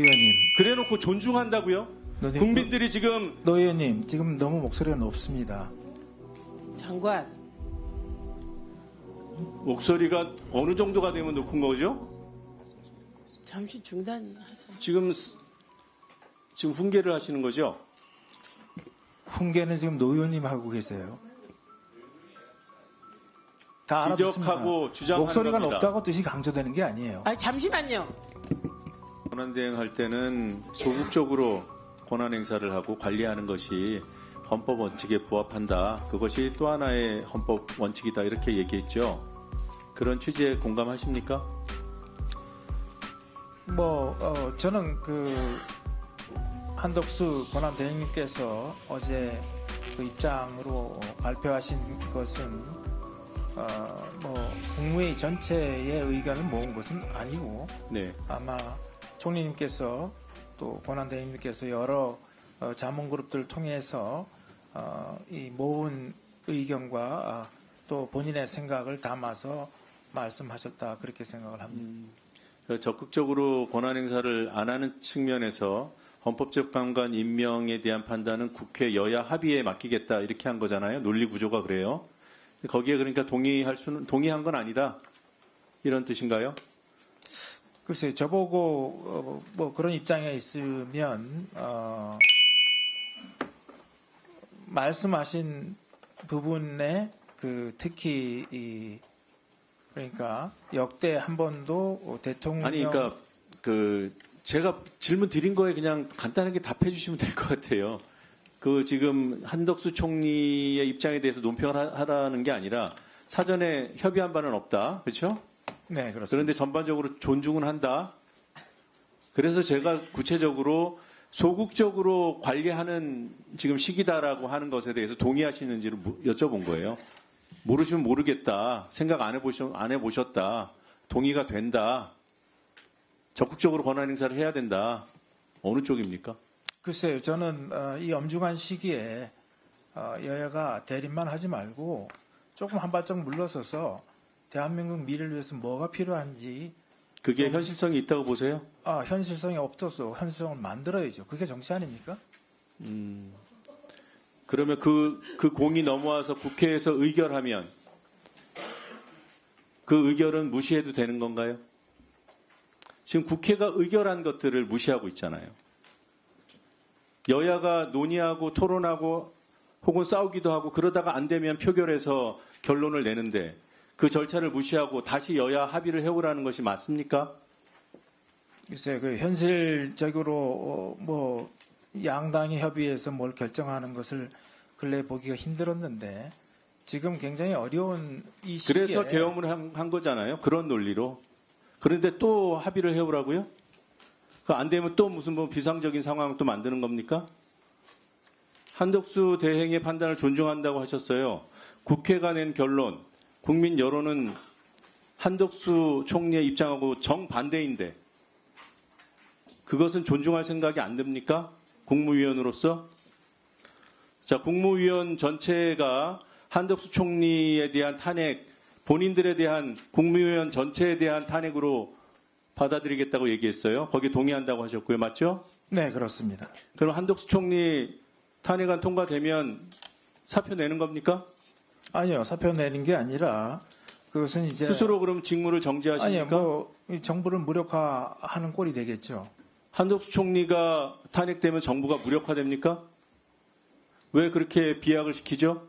의원님, 그래놓고 존중한다고요? 국민들이 지금 노 의원님 지금 너무 목소리가 높습니다. 장관, 목소리가 어느 정도가 되면 높은 거죠? 잠시 중단하세요. 지금 훈계를 하시는 거죠? 훈계는 지금 노 의원님 하고 계세요. 다 알아듣습니다. 지적하고 주장하는 목소리가 겁니다. 높다고 뜻이 강조되는 게 아니에요. 아, 잠시만요. 권한대행할 때는 소극적으로 권한행사를 하고 관리하는 것이 헌법 원칙에 부합한다. 그것이 또 하나의 헌법 원칙이다. 이렇게 얘기했죠. 그런 취지에 공감하십니까? 저는 한덕수 권한대행님께서 어제 그 입장으로 발표하신 것은 국무회의 전체의 의견을 모은 것은 아니고 네. 아마 총리님께서 또 권한대행님께서 여러 자문그룹들을 통해서 이 모은 의견과 또 본인의 생각을 담아서 말씀하셨다 그렇게 생각을 합니다. 적극적으로 권한행사를 안 하는 측면에서 헌법적 감관 임명에 대한 판단은 국회 여야 합의에 맡기겠다 이렇게 한 거잖아요. 논리 구조가 그래요. 거기에 그러니까 동의한 건 아니다 이런 뜻인가요? 글쎄요, 저보고 그런 입장에 있으면 말씀하신 부분에 특히 그러니까 역대 한 번도 대통령 아니 그러니까 제가 질문 드린 거에 그냥 간단하게 답해 주시면 될 것 같아요. 지금 한덕수 총리의 입장에 대해서 논평을 하라는 게 아니라 사전에 협의한 바는 없다. 그렇죠? 네, 그렇습니다. 그런데 전반적으로 존중은 한다. 그래서 제가 구체적으로 소극적으로 관리하는 지금 시기다라고 하는 것에 대해서 동의하시는지를 여쭤본 거예요. 모르시면 모르겠다. 생각 안 해보셨다. 동의가 된다. 적극적으로 권한행사를 해야 된다. 어느 쪽입니까? 글쎄요, 저는 이 엄중한 시기에 여야가 대립만 하지 말고 조금 한 발짝 물러서서 대한민국 미래를 위해서 뭐가 필요한지 그게 현실성이 있다고 보세요? 현실성이 없어서 현실성을 만들어야죠. 그게 정치 아닙니까? 그러면 그 공이 넘어와서 국회에서 의결하면 그 의결은 무시해도 되는 건가요? 지금 국회가 의결한 것들을 무시하고 있잖아요. 여야가 논의하고 토론하고 혹은 싸우기도 하고 그러다가 안 되면 표결해서 결론을 내는데 그 절차를 무시하고 다시 여야 합의를 해오라는 것이 맞습니까? 글쎄요, 현실적으로 양당이 협의해서 뭘 결정하는 것을 근래 보기가 힘들었는데 지금 굉장히 어려운 이 시기에 그래서 계엄을 한 거잖아요. 그런 논리로. 그런데 또 합의를 해오라고요? 안 되면 또 무슨 비상적인 상황을 또 만드는 겁니까? 한덕수 대행의 판단을 존중한다고 하셨어요. 국회가 낸 결론, 국민 여론은 한덕수 총리의 입장하고 정반대인데 그것은 존중할 생각이 안 듭니까? 국무위원으로서? 자, 국무위원 전체가 한덕수 총리에 대한 탄핵, 본인들에 대한 국무위원 전체에 대한 탄핵으로 받아들이겠다고 얘기했어요. 거기에 동의한다고 하셨고요. 맞죠? 네, 그렇습니다. 그럼 한덕수 총리 탄핵안 통과되면 사표 내는 겁니까? 아니요, 사표 내는 게 아니라 그것은 이제 스스로 그럼 직무를 정지하십니까? 아니요, 이 정부를 무력화하는 꼴이 되겠죠. 한덕수 총리가 탄핵되면 정부가 무력화됩니까? 왜 그렇게 비약을 시키죠?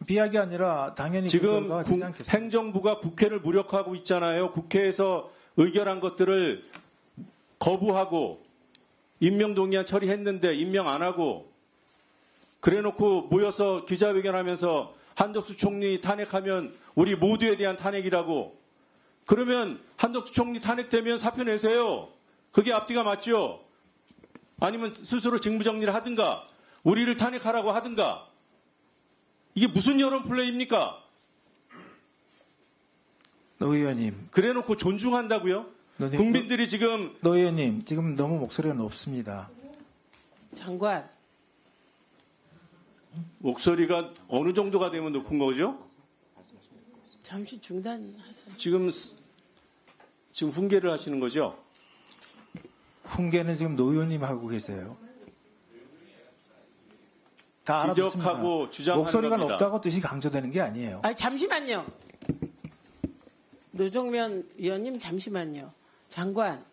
비약이 아니라 당연히 지금 그 결과가 되지 않겠습니까? 행정부가 국회를 무력화하고 있잖아요. 국회에서 의결한 것들을 거부하고 임명동의안 처리했는데 임명 안 하고 그래놓고 모여서 기자회견하면서 한덕수 총리 탄핵하면 우리 모두에 대한 탄핵이라고. 그러면 한덕수 총리 탄핵되면 사표 내세요. 그게 앞뒤가 맞죠? 아니면 스스로 직무정리를 하든가 우리를 탄핵하라고 하든가. 이게 무슨 여론 플레이입니까? 노 의원님, 그래놓고 존중한다고요? 국민들이 지금 노 의원님 지금 너무 목소리가 높습니다. 장관, 목소리가 어느 정도가 되면 높은 거죠? 잠시 중단하세요. 지금 훈계를 하시는 거죠? 훈계는 지금 노 의원님 하고 계세요. 다 알아듣습니다. 지적하고 주장하는 목소리가 겁니다. 높다고 뜻이 강조되는 게 아니에요. 아, 잠시만요. 노정면 위원님 잠시만요. 장관,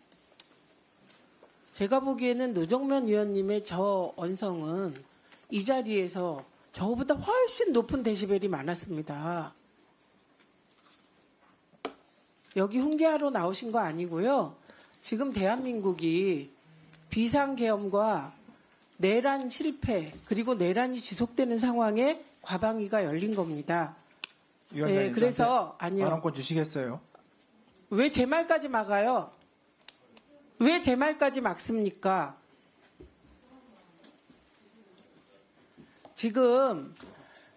제가 보기에는 노정면 위원님의 저 언성은 이 자리에서 저보다 훨씬 높은 데시벨이 많았습니다. 여기 훈계하러 나오신 거 아니고요. 지금 대한민국이 비상계엄과 내란 실패 그리고 내란이 지속되는 상황에 과방위가 열린 겁니다. 위원장님, 네, 그래서 아니요. 발언권 주시겠어요? 왜 제 말까지 막아요? 왜 제 말까지 막습니까? 지금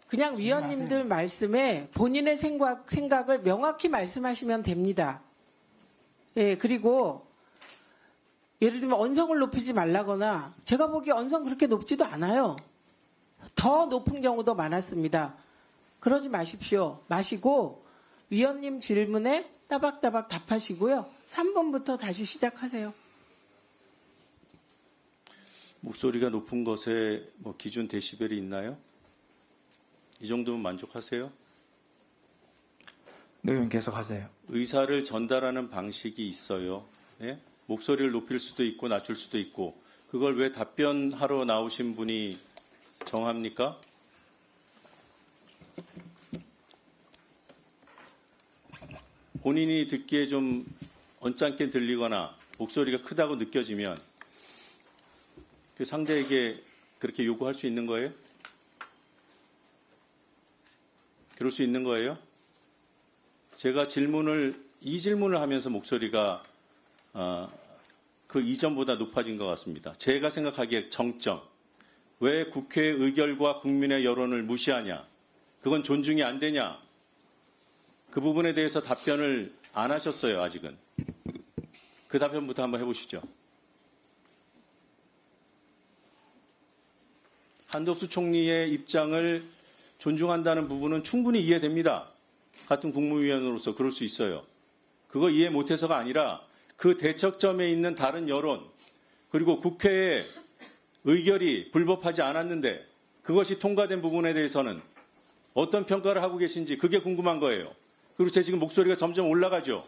그냥 위원님들 말씀에 본인의 생각을 명확히 말씀하시면 됩니다. 예, 그리고 예를 들면 언성을 높이지 말라거나 제가 보기에 언성 그렇게 높지도 않아요. 더 높은 경우도 많았습니다. 그러지 마십시오. 마시고 위원님 질문에 따박따박 답하시고요. 3번부터 다시 시작하세요. 목소리가 높은 것에 뭐 기준 데시벨이 있나요? 이 정도면 만족하세요? 노 의원 계속하세요. 의사를 전달하는 방식이 있어요. 예? 목소리를 높일 수도 있고 낮출 수도 있고 그걸 왜 답변하러 나오신 분이 정합니까? 본인이 듣기에 좀 언짢게 들리거나 목소리가 크다고 느껴지면 그 상대에게 그렇게 요구할 수 있는 거예요? 그럴 수 있는 거예요? 제가 이 질문을 하면서 목소리가 그 이전보다 높아진 것 같습니다. 제가 생각하기에 정점. 왜 국회의 의결과 국민의 여론을 무시하냐? 그건 존중이 안 되냐? 그 부분에 대해서 답변을 안 하셨어요, 아직은. 그 답변부터 한번 해보시죠. 한덕수 총리의 입장을 존중한다는 부분은 충분히 이해됩니다. 같은 국무위원으로서 그럴 수 있어요. 그거 이해 못해서가 아니라 그 대척점에 있는 다른 여론 그리고 국회의 의결이 불법하지 않았는데 그것이 통과된 부분에 대해서는 어떤 평가를 하고 계신지 그게 궁금한 거예요. 그리고 제 지금 목소리가 점점 올라가죠.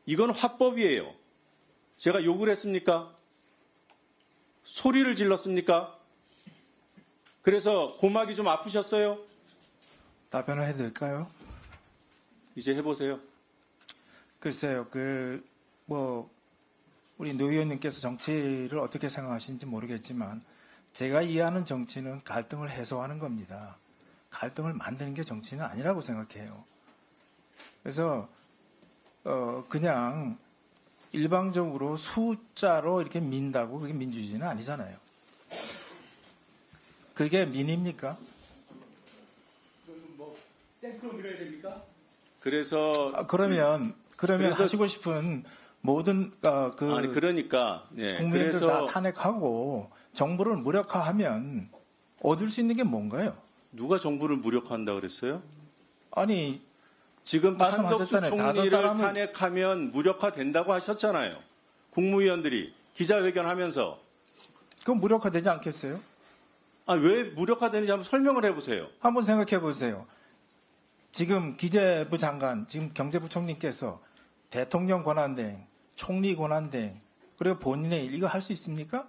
이건 화법이에요. 제가 욕을 했습니까? 소리를 질렀습니까? 그래서 고막이 좀 아프셨어요? 답변을 해도 될까요? 이제 해보세요. 글쎄요, 우리 노 의원님께서 정치를 어떻게 생각하시는지 모르겠지만, 제가 이해하는 정치는 갈등을 해소하는 겁니다. 갈등을 만드는 게 정치는 아니라고 생각해요. 그래서, 그냥 일방적으로 숫자로 이렇게 민다고 그게 민주주의는 아니잖아요. 그게 민입니까? 땡크로 밀어야 됩니까? 그래서 그러면 하시고 싶은 모든 그러니까 예. 국민들 그래서 다 탄핵하고 정부를 무력화하면 얻을 수 있는 게 뭔가요? 누가 정부를 무력화한다 그랬어요? 아니 지금 한덕수 말씀하셨잖아요. 총리를 탄핵하면 무력화된다고 하셨잖아요. 국무위원들이 기자회견하면서. 그건 무력화되지 않겠어요? 왜 무력화되는지 한번 설명을 해보세요. 한번 생각해 보세요. 지금 기재부 장관, 지금 경제부총리께서 대통령 권한대행, 총리 권한대행, 그리고 본인의 일 이거 할 수 있습니까?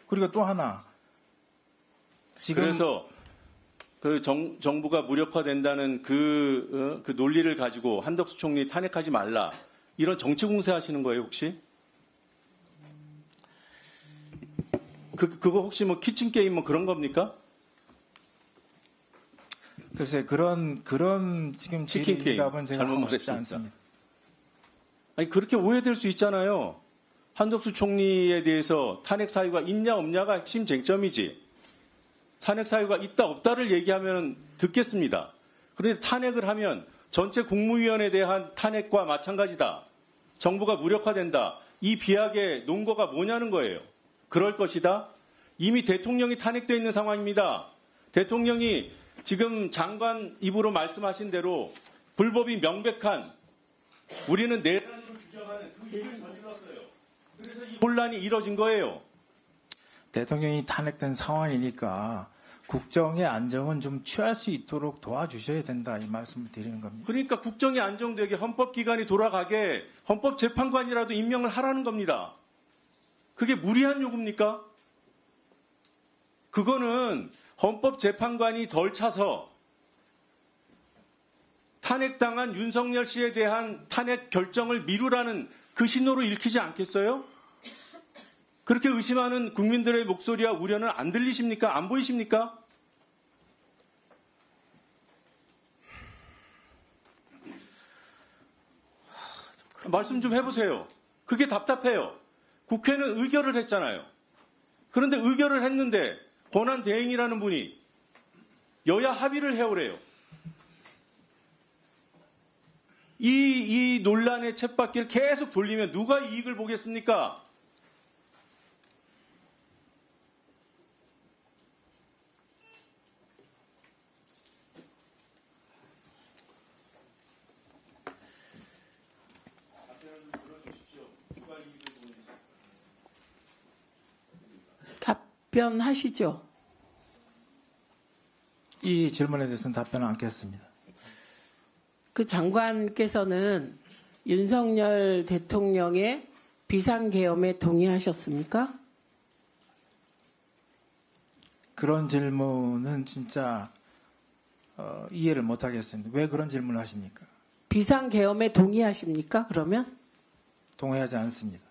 그리고 또 하나. 지금 그래서 그 정부가 무력화된다는 그 논리를 가지고 한덕수 총리 탄핵하지 말라. 이런 정치 공세하시는 거예요, 혹시? 그거 혹시 뭐 키친 게임 뭐 그런 겁니까? 글쎄 그런 지금 치킨 게임 질의답은 제가 잘못 하고 싶지 말했습니다. 않습니다. 아니 그렇게 오해될 수 있잖아요. 한덕수 총리에 대해서 탄핵 사유가 있냐 없냐가 핵심 쟁점이지. 탄핵 사유가 있다 없다를 얘기하면 듣겠습니다. 그런데 탄핵을 하면 전체 국무위원에 대한 탄핵과 마찬가지다. 정부가 무력화된다. 이 비약의 논거가 뭐냐는 거예요. 그럴 것이다. 이미 대통령이 탄핵되어 있는 상황입니다. 대통령이 지금 장관 입으로 말씀하신 대로 불법이 명백한 우리는 내란으로 혼란이 이뤄진 거예요. 대통령이 탄핵된 상황이니까 국정의 안정은 좀 취할 수 있도록 도와주셔야 된다 이 말씀을 드리는 겁니다. 그러니까 국정이 안정되게 헌법기관이 돌아가게 헌법재판관이라도 임명을 하라는 겁니다. 그게 무리한 요구입니까? 그거는 헌법재판관이 덜 차서 탄핵당한 윤석열 씨에 대한 탄핵 결정을 미루라는 그 신호로 읽히지 않겠어요? 그렇게 의심하는 국민들의 목소리와 우려는 안 들리십니까? 안 보이십니까? 말씀 좀 해보세요. 그게 답답해요. 국회는 의결을 했잖아요. 그런데 의결을 했는데 권한대행이라는 분이 여야 합의를 해오래요. 이 논란의 쳇바퀴를 계속 돌리면 누가 이익을 보겠습니까? 답변하시죠. 이 질문에 대해서는 답변을 않겠습니다. 그 장관께서는 윤석열 대통령의 비상계엄에 동의하셨습니까? 그런 질문은 진짜 이해를 못하겠습니다. 왜 그런 질문을 하십니까? 비상계엄에 동의하십니까? 그러면? 동의하지 않습니다.